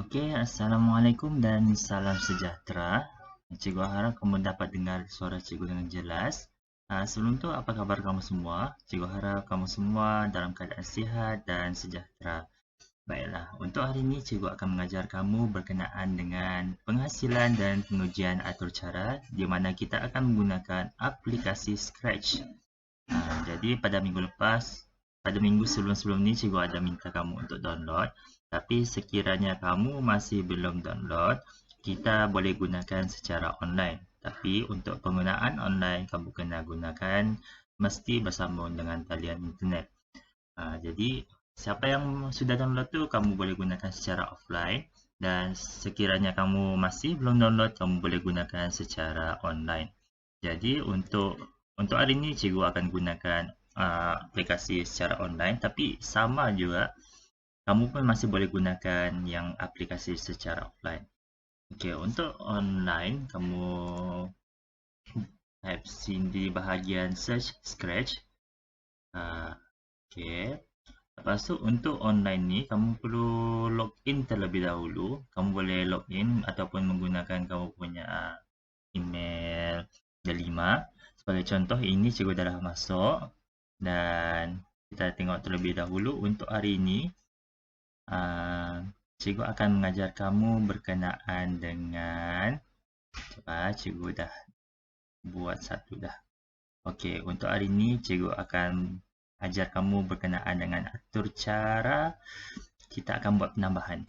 Okey, Assalamualaikum dan salam sejahtera. Cikgu harap kamu dapat dengar suara cikgu dengan jelas. Sebelum tu, apa khabar kamu semua? Cikgu harap kamu semua dalam keadaan sihat dan sejahtera. Baiklah, untuk hari ini cikgu akan mengajar kamu berkenaan dengan penghasilan dan pengujian atur cara di mana kita akan menggunakan aplikasi Scratch. Jadi pada minggu sebelum-sebelum ni cikgu ada minta kamu untuk download. Tapi sekiranya kamu masih belum download, kita boleh gunakan secara online. Tapi untuk penggunaan online, kamu kena gunakan mesti bersambung dengan talian internet. Jadi siapa yang sudah download tu, kamu boleh gunakan secara offline. Dan sekiranya kamu masih belum download, kamu boleh gunakan secara online. Jadi untuk hari ini cikgu akan gunakan aplikasi secara online, tapi sama juga kamu pun masih boleh gunakan yang aplikasi secara offline. Okey, untuk online kamu type di bahagian search Scratch. Okey. Lepas tu untuk online ni kamu perlu login terlebih dahulu. Kamu boleh login ataupun menggunakan kamu punya email delima. Sebagai contoh, ini cikgu dah masuk dan kita tengok terlebih dahulu untuk hari ini. Cikgu akan mengajar kamu berkenaan dengan cikgu dah buat satu dah. Okey, untuk hari ini cikgu akan ajar kamu berkenaan dengan atur cara kita akan buat penambahan.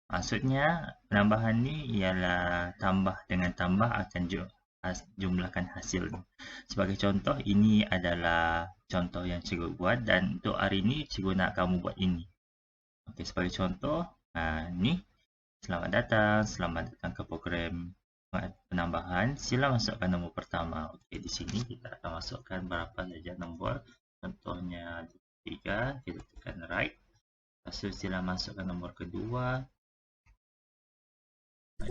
Maksudnya penambahan ni ialah tambah dengan tambah akan jumlahkan hasil. Sebagai contoh, ini adalah contoh yang cikgu buat dan untuk hari ini cikgu nak kamu buat ini. Okey, sebagai contoh, ni selamat datang ke program penambahan. Sila masukkan nombor pertama. Okey, di sini kita akan masukkan berapa saja nombor. Contohnya 3, kita tekan right. Lepas tu sila masukkan nombor kedua. Di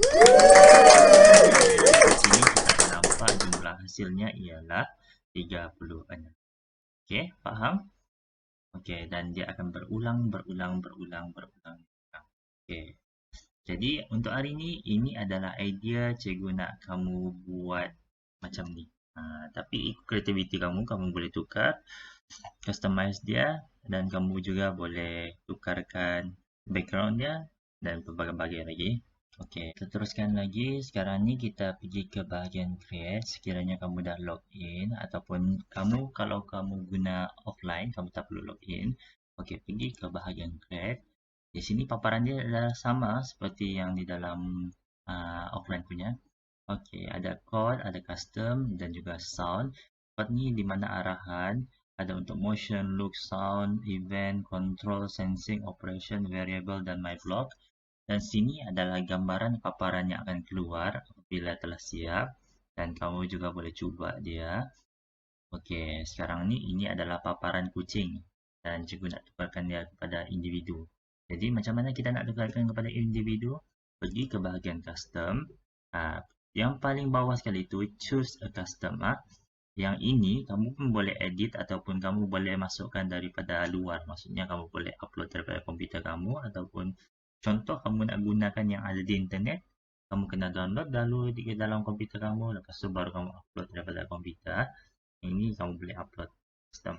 sini kita akan nampak jumlah hasilnya ialah 36. Okey, faham? Okey, dan dia akan berulang. Okey. Jadi untuk hari ini adalah idea cikgu nak kamu buat macam ni. Tapi kreativiti kamu boleh tukar, customize dia dan kamu juga boleh tukarkan background dia dan pelbagai-bagai lagi. Okey, kita teruskan lagi. Sekarang ni kita pergi ke bahagian create. Sekiranya kamu dah login ataupun kalau kamu guna offline, kamu tak perlu login. Okey, pergi ke bahagian create. Di sini paparan dia adalah sama seperti yang di dalam offline punya. Okey, ada code, ada custom dan juga sound. Part ni di mana arahan, ada untuk motion, look, sound, event, control, sensing, operation, variable dan my block. Dan sini adalah gambaran paparan yang akan keluar apabila telah siap dan kamu juga boleh cuba dia. Okey, sekarang ni ini adalah paparan kucing dan cikgu nak tukarkan dia kepada individu. Jadi macam mana kita nak tukarkan kepada individu? Pergi ke bahagian custom. Yang paling bawah sekali itu choose a custom. Yang ini kamu pun boleh edit ataupun kamu boleh masukkan daripada luar. Maksudnya kamu boleh upload daripada komputer kamu ataupun contoh kamu nak gunakan yang ada di internet, kamu kena download dahulu di dalam komputer kamu, lepas tu baru kamu upload daripada komputer. Ini kamu boleh upload custom.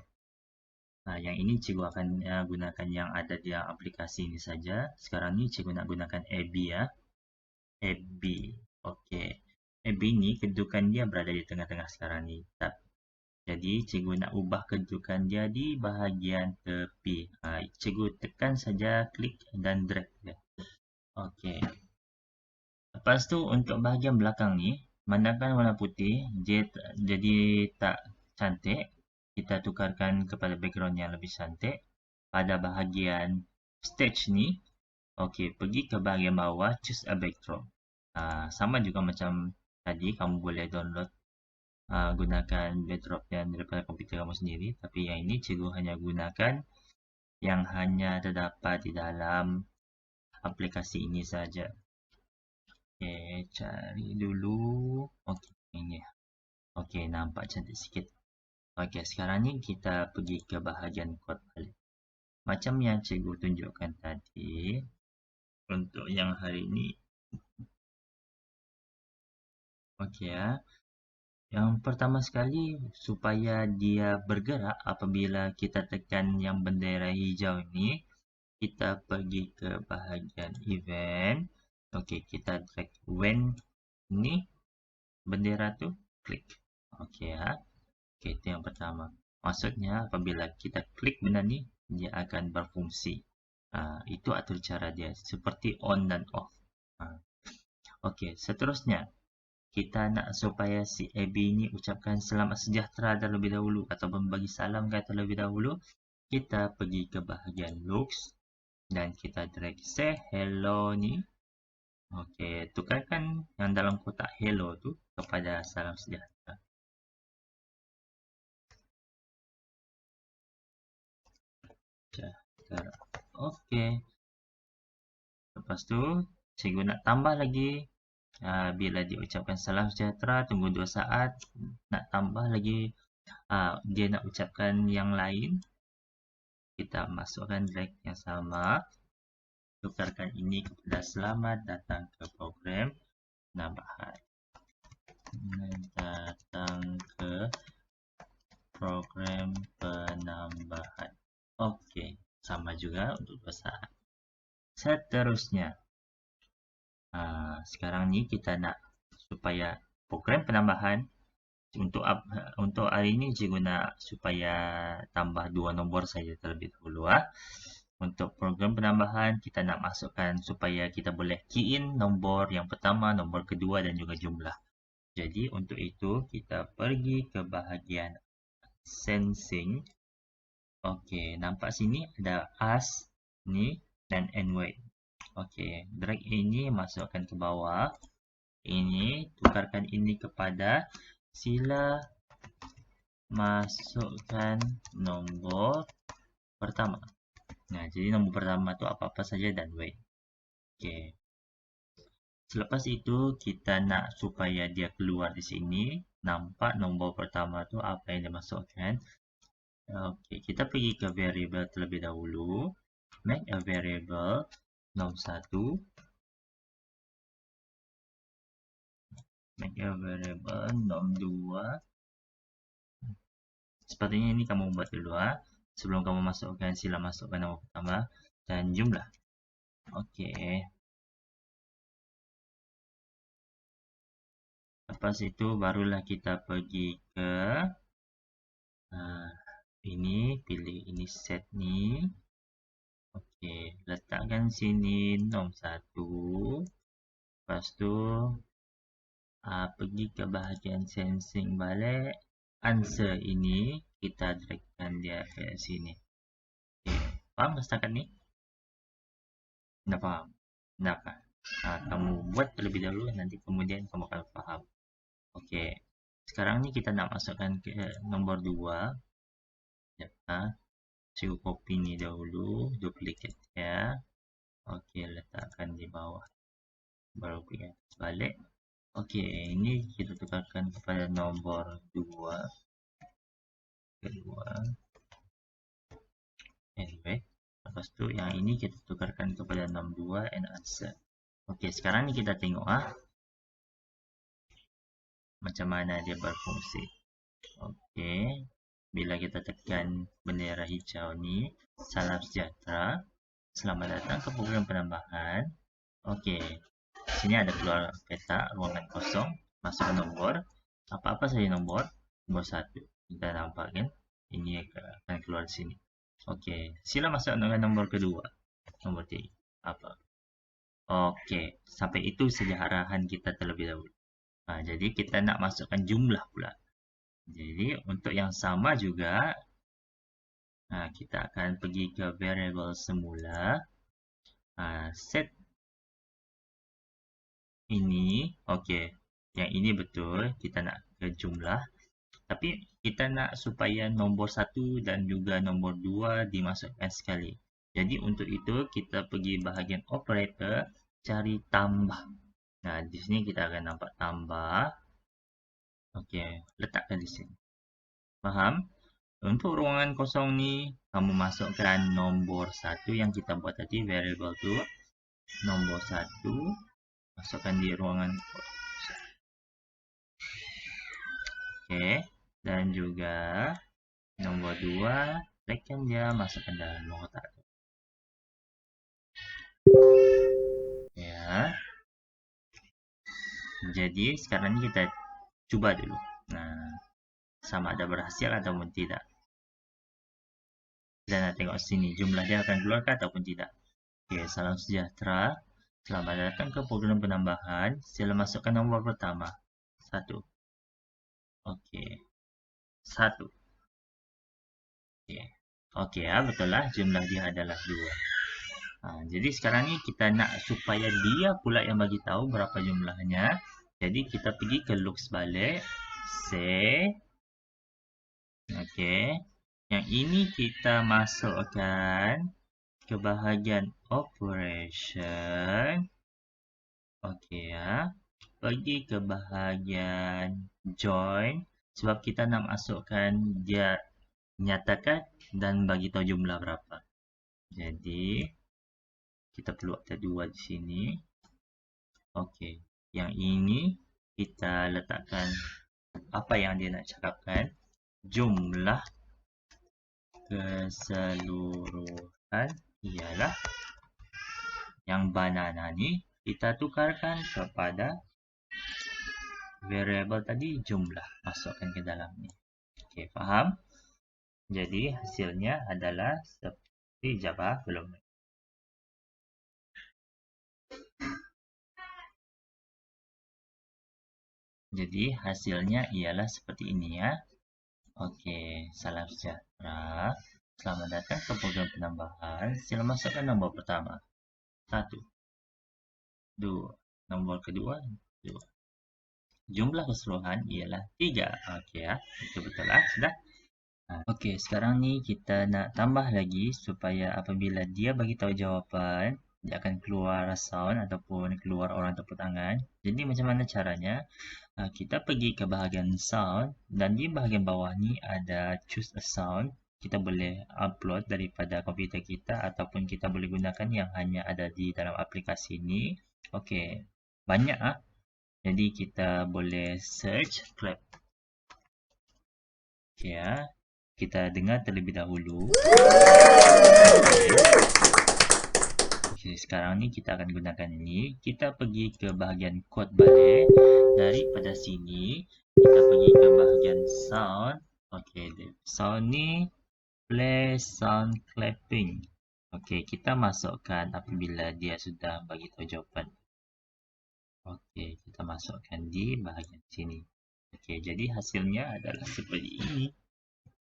Yang ini cikgu akan gunakan yang ada di aplikasi ini saja. Sekarang ni cikgu nak gunakan AB ya. AB. Okey. AB ni kedudukan dia berada di tengah-tengah sekarang ni. Jadi cikgu nak ubah kedudukan dia di bahagian tepi. Cikgu tekan saja klik dan drag dia. Okey. Lepas tu untuk bahagian belakang ni, mandakan warna putih, dia jadi tak cantik. Kita tukarkan kepada background yang lebih cantik. Pada bahagian stage ni, okey, pergi ke bahagian bawah, choose a backdrop. Sama juga macam tadi, kamu boleh download gunakan backdrop yang daripada komputer kamu sendiri. Tapi yang ini cikgu hanya gunakan yang hanya terdapat di dalam aplikasi ini saja. Okey, cari dulu. Okey, ini. Okey, nampak cantik sikit. Okey, sekarang ni kita pergi ke bahagian kod balik. Macam yang cikgu tunjukkan tadi. untuk yang hari ini. Okey ya. Yang pertama sekali, supaya dia bergerak apabila kita tekan yang bendera hijau ini, kita pergi ke bahagian event. Okey, kita drag when ni bendera tu, klik. Okey ya. Okey, itu yang pertama. Maksudnya apabila kita klik benda ni, dia akan berfungsi. Itu atur cara dia, seperti on dan off. Okey, seterusnya kita nak supaya si AB ni ucapkan selamat sejahtera terlebih dahulu ataupun bagi salam terlebih dahulu, kita pergi ke bahagian looks dan kita drag say hello ni. Okey, tukarkan yang dalam kotak hello tu kepada salam sejahtera. Okey. Lepas tu, cikgu nak tambah lagi. Bila dia ucapkan salam sejahtera, tunggu 2 saat. Nak tambah lagi, dia nak ucapkan yang lain. Kita masukkan drag yang sama. Tukarkan ini kepada selamat datang ke program penambahan. Datang ke program penambahan. Okey, sama juga untuk 2 saat. Seterusnya, sekarang ni kita nak supaya program penambahan untuk hari ini cikgu nak supaya tambah 2 nombor saja terlebih dahulu. Untuk program penambahan kita nak masukkan supaya kita boleh key in nombor yang pertama, nombor kedua dan juga jumlah. Jadi untuk itu kita pergi ke bahagian sensing. Okey, nampak sini ada as ni dan NY. Okey, drag ini masukkan ke bawah. Ini tukarkan ini kepada sila masukkan nombor pertama. Jadi nombor pertama tu apa-apa saja dan weight. Okey. Selepas itu kita nak supaya dia keluar di sini, nampak nombor pertama tu apa yang dia masukkan. Okey, kita pergi ke variable terlebih dahulu. Make a variable nom1. Make a variable nom2. Sepatutnya ini kamu buat dulu. Sebelum kamu masukkan, sila masukkan nombor pertama dan jumlah. Okey. Lepas itu barulah kita pergi ke ini, pilih ini set ni. Okey, letakkan sini nom1. Lepas tu pergi ke bahagian sensing balik. Answer ini kita dragkan dia ke sini. Okey, faham setakat ni? Dah faham? Dah kan? Kamu buat terlebih dahulu, nanti kemudian kamu akan faham. Okey, sekarang ni kita nak masukkan ke nombor 2. Cikgu copy ni dahulu, duplicate ya. Okey, letakkan di bawah. Baru pergi balik. Okey, ini kita tukarkan kepada nombor 2. Kedua. Anyway, lepas tu yang ini kita tukarkan kepada nom2 and answer. Okey, sekarang ni kita tengok macam mana dia berfungsi. Okey, bila kita tekan bendera hijau ni, salam sejahtera, selamat datang ke program penambahan. Okey, sini ada keluar peta ruangan kosong, masukkan nombor, apa-apa saja nombor 1. Kita nampak kan, ini akan keluar di sini. Okey, sila masukkan nombor kedua, nombor 3. Apa? Okey, sampai itu saja arahan kita terlebih dahulu. Jadi kita nak masukkan jumlah pula. Jadi untuk yang sama juga, kita akan pergi ke variable semula. Set ini, okey, yang ini betul, kita nak ke jumlah. Tapi kita nak supaya nombor 1 dan juga nombor 2 dimasukkan sekali. Jadi untuk itu kita pergi bahagian operator, cari tambah. Di sini kita akan nampak tambah. Okey, letakkan di sini. Faham? Untuk ruangan kosong ni, kamu masukkan nombor 1 yang kita buat tadi, variable tu. nombor 1, masukkan di ruangan. Okey, dan juga nombor 2, tekan dia, masukkan dalam kotak. Ya. Jadi sekarang ni kita cuba dulu. Sama ada berhasil ataupun tidak. Dan nak tengok sini jumlah dia akan keluar ke ataupun tidak. Okey, salam sejahtera. Selamat datang ke program penambahan. Sila masukkan nombor pertama. 1. Okey. 1. Okey. Okey, betul lah jumlah dia adalah 2. Jadi sekarang ni kita nak supaya dia pula yang bagi tahu berapa jumlahnya. Jadi kita pergi ke looks balik. Save. Okey. Yang ini kita masukkan ke bahagian operation. Okey ya. Pergi ke bahagian join sebab kita nak masukkan dia nyatakan dan bagi tahu jumlah berapa. Jadi kita perlu ada 2 di sini. Okey. Yang ini kita letakkan apa yang dia nak cakapkan. Jumlah keseluruhan ialah yang banana ni kita tukarkan kepada variable tadi jumlah, masukkan ke dalam ni. Okey, faham? Jadi hasilnya adalah seperti Java belum. Jadi hasilnya ialah seperti ini ya. Okey, salam sejahtera. Selamat datang ke program penambahan. Sila masukkan nombor pertama. 1. 2. Nombor kedua 2. Jumlah keseluruhan ialah 3. Okey ya. Itu betul lah. Sudah. Okey, sekarang ni kita nak tambah lagi supaya apabila dia bagi tahu jawapan, dia akan keluar sound ataupun keluar orang tepuk tangan. Jadi macam mana caranya? Kita pergi ke bahagian sound dan di bahagian bawah ni ada choose a sound. Kita boleh upload daripada komputer kita ataupun kita boleh gunakan yang hanya ada di dalam aplikasi ni. Okey, banyak Jadi kita boleh search clap. Okey ya. Kita dengar terlebih dahulu. Okay, sekarang ni kita akan gunakan ini. Kita pergi ke bahagian code balik. Daripada sini kita pergi ke bahagian sound. Okey, sound ni play sound clapping. Okey, kita masukkan apabila dia sudah bagi tahu jawapan. Okey, kita masukkan di bahagian sini. Okey, jadi hasilnya adalah seperti ini.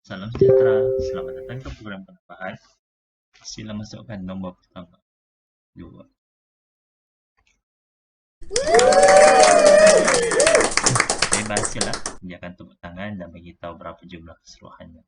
Salam sejahtera. Selamat datang ke program penambahan. Sila masukkan nombor pertama. 2. Berhasil lah. Dia akan tepuk tangan dan beritahu berapa jumlah keseluruhannya.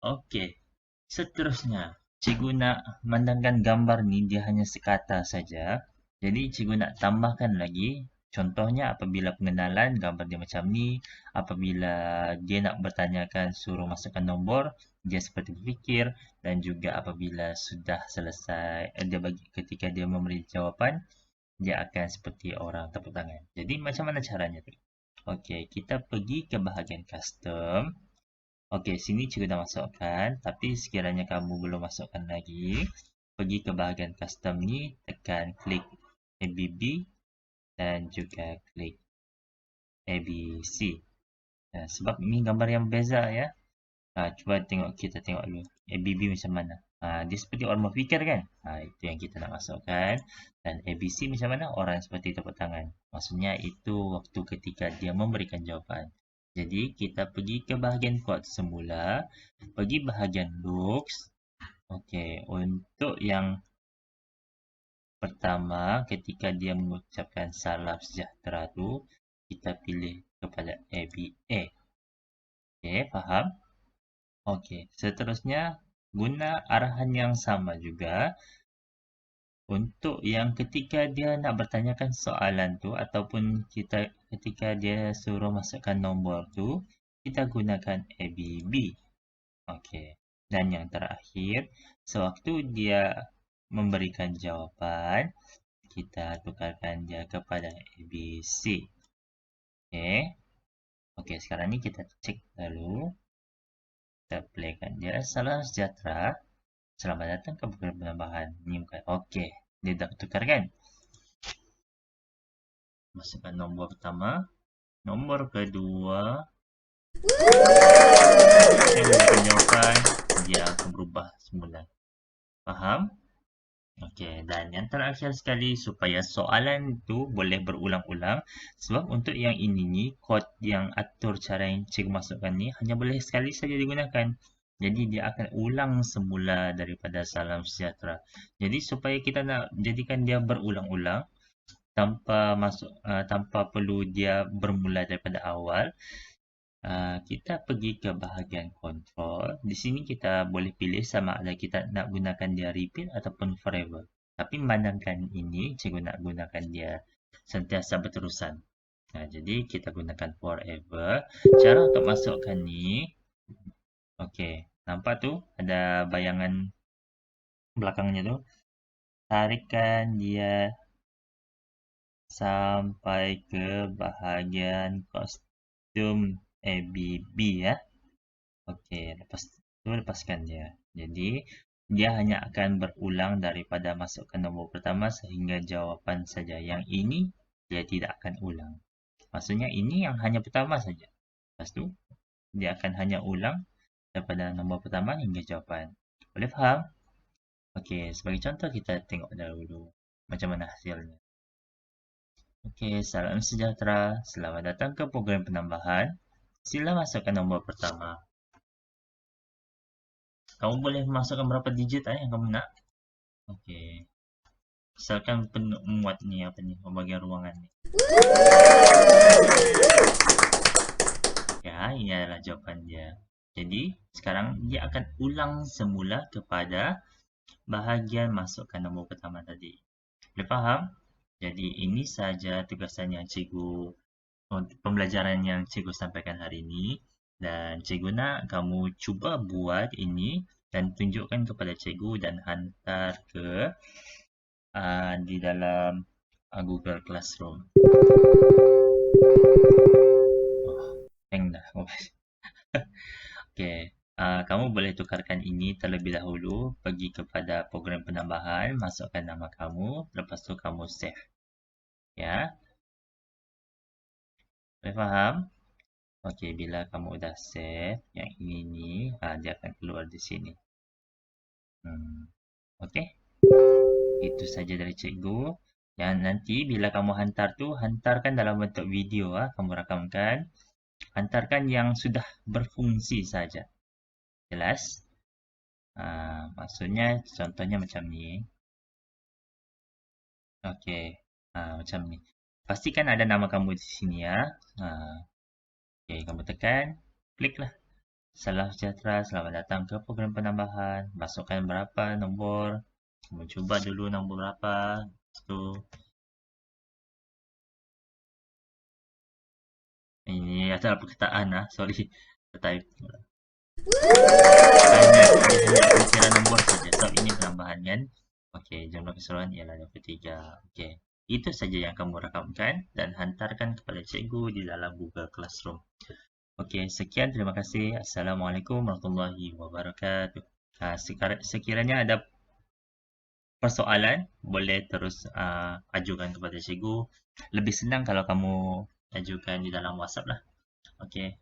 Okey. Seterusnya, cikgu nak memandangkan gambar ni dia hanya sekata saja. Jadi cikgu nak tambahkan lagi. Contohnya apabila pengenalan gambar dia macam ni. Apabila dia nak bertanyakan suruh masukkan nombor, dia seperti berfikir. Dan juga apabila sudah selesai, ketika dia memberi jawapan, dia akan seperti orang tepuk tangan. Jadi macam mana caranya tu? Okey, kita pergi ke bahagian custom. Okey, sini cikgu dah masukkan. Tapi sekiranya kamu belum masukkan lagi, pergi ke bahagian custom ni, tekan klik ABB dan juga klik ABC. Sebab ini gambar yang berbeza ya. Cuba kita tengok dulu ABB macam mana. Dia seperti orang berfikir kan. Itu yang kita nak masukkan. Dan ABC macam mana? Orang seperti tepuk tangan. Maksudnya itu waktu ketika dia memberikan jawapan. Jadi kita pergi ke bahagian code semula. Pergi bahagian looks. Okey, untuk yang pertama ketika dia mengucapkan salam sejahtera tu, kita pilih kepada ABA. Okey, faham? Okey, seterusnya guna arahan yang sama juga untuk yang ketika dia nak bertanyakan soalan tu ataupun ketika dia suruh masukkan nombor tu, kita gunakan ABB. Okey, dan yang terakhir, sewaktu dia memberikan jawapan, kita tukarkan dia kepada ABC. Okey. Okey, sekarang ni kita cek dulu. Kita playkan dia. Salam sejahtera. Selamat datang ke program penambahan. Ni bukan. Okey. Dia dah tukar kan? Masukkan nombor pertama. Nombor kedua. Saya memberikan jawapan. Dia akan berubah semula. Faham? Okey, dan yang terakhir sekali supaya soalan tu boleh berulang-ulang, sebab untuk yang ini ni kod yang atur cara yang cikgu masukkan ni hanya boleh sekali saja digunakan. Jadi dia akan ulang semula daripada salam sejahtera. Jadi supaya kita nak jadikan dia berulang-ulang tanpa perlu dia bermula daripada awal, kita pergi ke bahagian control. Di sini kita boleh pilih sama ada kita nak gunakan dia repeat ataupun forever. Tapi memandangkan ini, cikgu nak gunakan dia sentiasa berterusan. Jadi kita gunakan forever. Cara untuk masukkan ni, okey, nampak tu ada bayangan belakangnya tu. Tarikan dia sampai ke bahagian kostum ABB ya. Okey, lepas tu lepaskan dia. Jadi dia hanya akan berulang daripada masukkan nombor pertama sehingga jawapan saja. Yang ini dia tidak akan ulang. Maksudnya ini yang hanya pertama saja. Lepas tu dia akan hanya ulang daripada nombor pertama hingga jawapan. Boleh faham? Okey, sebagai contoh kita tengok dahulu macam mana hasilnya. Okey, salam sejahtera. Selamat datang ke program penambahan. Sila masukkan nombor pertama. Kamu boleh masukkan berapa digit yang kamu nak. Okey. Misalkan muat ni apa ni, pembagian ruangan ni. Ya, ini adalah jawapan dia. Jadi, sekarang dia akan ulang semula kepada bahagian masukkan nombor pertama tadi. Boleh faham? Jadi, ini saja tugasan yang pembelajaran yang cikgu sampaikan hari ini. Dan cikgu nak kamu cuba buat ini dan tunjukkan kepada cikgu dan hantar ke di dalam Google Classroom. Hang dah. Okey. Kamu boleh tukarkan ini terlebih dahulu. Pergi kepada program penambahan, masukkan nama kamu, lepas tu kamu save. Ya. Boleh faham? Okey, bila kamu dah save yang ini ni, dia akan keluar di sini. Okey. Itu saja dari cikgu. Yang nanti bila kamu hantar tu, hantarkan dalam bentuk video. Kamu rakamkan. Hantarkan yang sudah berfungsi saja. Jelas? Maksudnya contohnya macam ni. Okey. Macam ni. Pastikan ada nama kamu di sini ya. Okey, kamu tekan. Kliklah. Salam sejahtera. Selamat datang ke program penambahan. Masukkan berapa nombor. Kamu cuba dulu nombor berapa. Tu. Ini adalah perkataan sorry. Type. Hanya kira nombor saja. Sebab ini penambahan kan. Okey, jumlah keseluruhan ialah 23. Okey. Itu saja yang kamu rakamkan dan hantarkan kepada cikgu di dalam Google Classroom. Okey, sekian. Terima kasih. Assalamualaikum warahmatullahi wabarakatuh. Sekiranya ada persoalan, boleh terus ajukan kepada cikgu. Lebih senang kalau kamu ajukan di dalam WhatsApp lah. Okey.